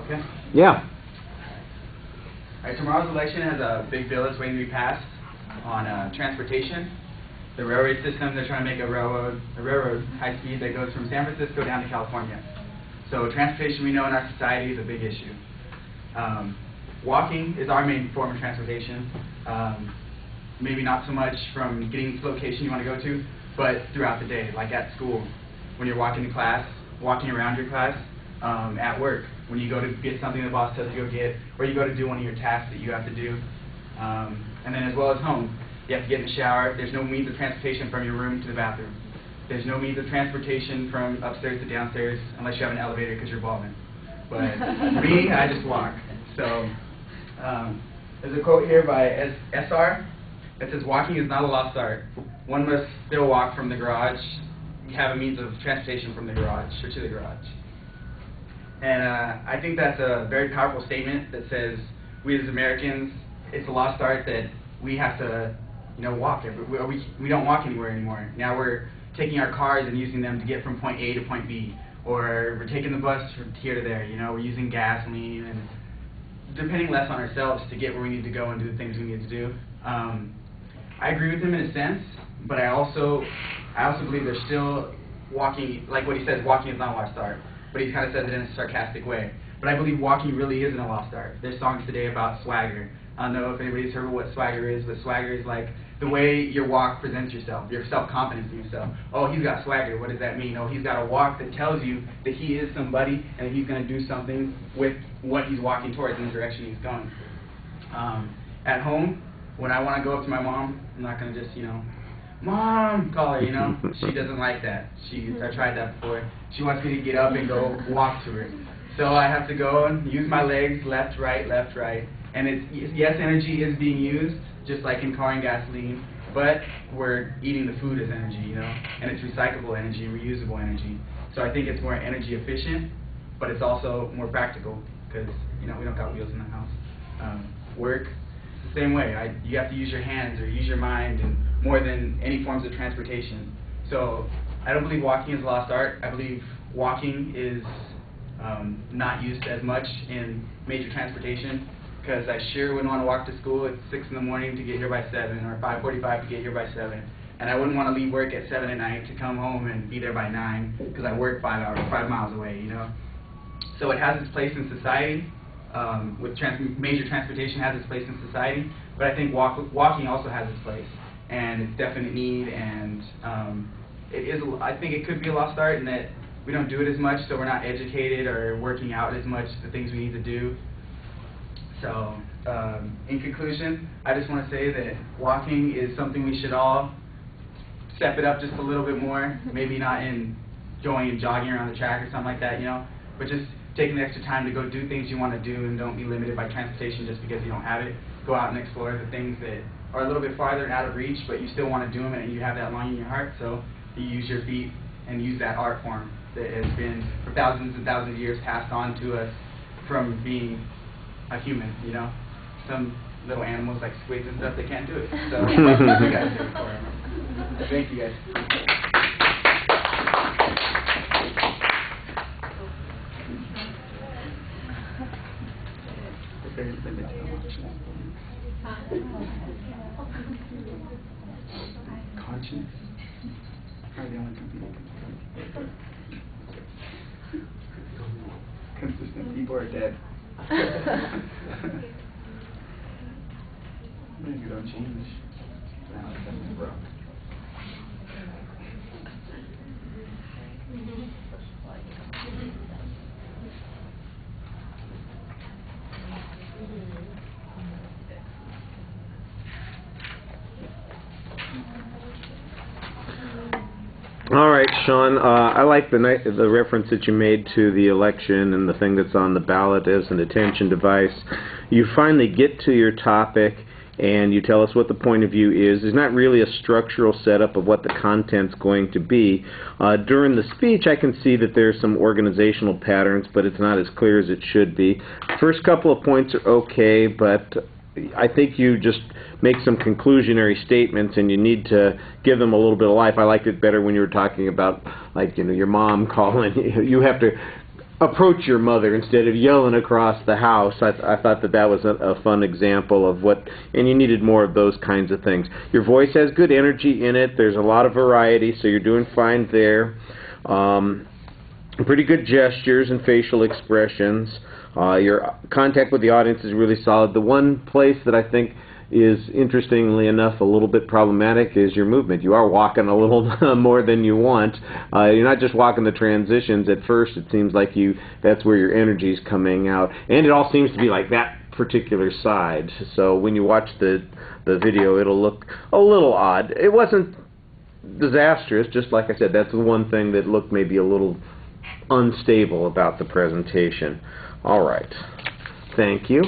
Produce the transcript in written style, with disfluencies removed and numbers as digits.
Okay. Yeah. All right, tomorrow's election has a big bill that's waiting to be passed on transportation. The railroad system, they're trying to make a railroad high speed that goes from San Francisco down to California. So transportation, we know in our society, is a big issue. Walking is our main form of transportation. Maybe not so much from getting to the location you want to go to, but throughout the day, like at school, when you're walking to class, walking around your class, at work, when you go to get something the boss tells you to go get, or you go to do one of your tasks that you have to do, and then as well as home. You have to get in the shower. There's no means of transportation from your room to the bathroom. There's no means of transportation from upstairs to downstairs unless you have an elevator because you're balding. But me, I just walk. So there's a quote here by SR that says, "Walking is not a lost art. One must still walk from the garage. You have a means of transportation from the garage or to the garage." And I think that's a very powerful statement that says we as Americans, it's a lost art that we have to, walk. We don't walk anywhere anymore. Now we're taking our cars and using them to get from point A to point B, or we're taking the bus from here to there. We're using gasoline and depending less on ourselves to get where we need to go and do the things we need to do. I agree with him in a sense, but I also believe there's still walking, like what he says, walking is not a lost art, but he kind of says it in a sarcastic way. But I believe walking really isn't a lost art. There's songs today about swagger. I don't know if anybody's heard of what swagger is, but swagger is like the way your walk presents yourself, your self-confidence in yourself. Oh, he's got swagger. What does that mean? Oh, he's got a walk that tells you that he is somebody and that he's going to do something with what he's walking towards and the direction he's going. At home, when I want to go up to my mom, I'm not going to just, Mom, call her, She doesn't like that. I tried that before. She wants me to get up and go walk to her. So I have to go and use my legs, left, right, and yes, energy is being used, just like in car and gasoline, but we're eating the food as energy, and it's recyclable energy, reusable energy. So I think it's more energy efficient, but it's also more practical, because, we don't got wheels in the house. Work, it's the same way. You have to use your hands or use your mind, and more than any forms of transportation. So I don't believe walking is a lost art. I believe walking is not used as much in major transportation, because I sure wouldn't want to walk to school at 6 in the morning to get here by 7, or 5:45 to get here by 7. And I wouldn't want to leave work at 7 at night to come home and be there by 9, because I work 5 miles away, So it has its place in society. Major transportation has its place in society, but I think walking also has its place, and it's definite need, and I think it could be a lost art in that we don't do it as much, so we're not educated or working out as much the things we need to do. So, in conclusion, I just want to say that walking is something we should all step it up just a little bit more. Maybe not in going and jogging around the track or something like that, but just taking the extra time to go do things you want to do, and don't be limited by transportation just because you don't have it. Go out and explore the things that are a little bit farther and out of reach, but you still want to do them, and you have that longing in your heart, so you use your feet and use that art form that has been for thousands and thousands of years passed on to us from being a human, Some little animals like squids and stuff, they can't do it. So we gotta do it for them. Thank you guys. Conscience? Are the only people? Consistent people are dead. Maybe you don't change. Now it's broke. All right, Sean, I like the reference that you made to the election and the thing that's on the ballot as an attention device. You finally get to your topic and you tell us what the point of view is. There's not really a structural setup of what the content's going to be. During the speech, I can see that there's some organizational patterns, but it's not as clear as it should be. First couple of points are okay, but I think you just make some conclusionary statements, and you need to give them a little bit of life. I liked it better when you were talking about, like, your mom calling. You have to approach your mother instead of yelling across the house. I thought that was a fun example of what, and you needed more of those kinds of things. Your voice has good energy in it. There's a lot of variety, so you're doing fine there. Pretty good gestures and facial expressions. Your contact with the audience is really solid. The one place that I think is, interestingly enough, a little bit problematic is your movement. You are walking a little more than you want. You're not just walking the transitions. At first, it seems like that's where your energy is coming out. And it all seems to be like that particular side. So when you watch the video, it'll look a little odd. It wasn't disastrous, just like I said. That's the one thing that looked maybe a little unstable about the presentation. All right. Thank you.